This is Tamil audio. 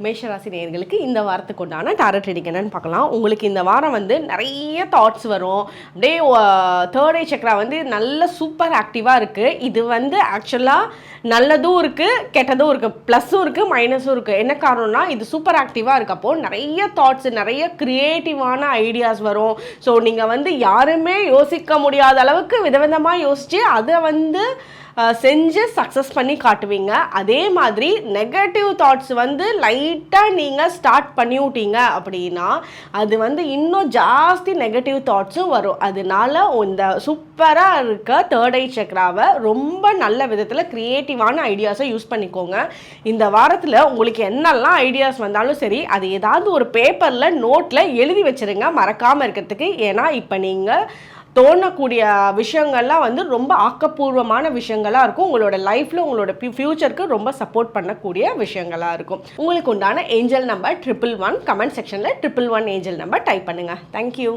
மேஷராசி நேயர்களுக்கு இந்த வாரத்துக்கு உண்டான டாரட் ரீடிங் என்னன்னு பார்க்கலாம். உங்களுக்கு இந்த வாரம் வந்து நிறைய தாட்ஸ் வரும். அப்படியே தேர்ட் ஐ சக்ரா வந்து நல்ல சூப்பர் ஆக்டிவாக இருக்குது. இது வந்து ஆக்சுவலாக நல்லதும் இருக்குது, கெட்டதும் இருக்குது, ப்ளஸ்ஸும் இருக்குது, மைனஸும் இருக்குது. என்ன காரணம்னா இது சூப்பர் ஆக்டிவாக இருக்கப்போ நிறைய தாட்ஸ், நிறைய க்ரியேட்டிவான ஐடியாஸ் வரும். ஸோ நீங்கள் வந்து யாருமே யோசிக்க முடியாத அளவுக்கு விதவிதமாக யோசித்து அதை வந்து செஞ்சு சக்ஸஸ் பண்ணி காட்டுவீங்க. அதே மாதிரி நெகட்டிவ் தாட்ஸ் வந்து லைட்டாக நீங்கள் ஸ்டார்ட் பண்ணி விட்டீங்க அப்படின்னா அது வந்து இன்னும் ஜாஸ்தி நெகட்டிவ் தாட்ஸும் வரும். அதனால இந்த சூப்பராக இருக்க தேர்ட் ஐ சக்ராவை ரொம்ப நல்ல விதத்தில் க்ரியேட்டிவான ஐடியாஸை யூஸ் பண்ணிக்கோங்க. இந்த வாரத்தில் உங்களுக்கு என்னெல்லாம் ஐடியாஸ் வந்தாலும் சரி, அது ஏதாவது ஒரு பேப்பரில் நோட்டில் எழுதி வச்சுருங்க மறக்காமல் இருக்கிறதுக்கு. ஏன்னா இப்போ நீங்கள் தோணக்கூடிய விஷயங்கள்லாம் வந்து ரொம்ப ஆக்கப்பூர்வமான விஷயங்களாக இருக்கும். உங்களோட லைஃப்பில் உங்களோட ஃப்யூச்சருக்கு ரொம்ப சப்போர்ட் பண்ணக்கூடிய விஷயங்களாக இருக்கும். உங்களுக்கு உண்டான ஏஞ்சல் நம்பர் 111. கமெண்ட் செக்ஷனில் 111 ஏஞ்சல் நம்பர் டைப் பண்ணுங்கள். தேங்க்யூ.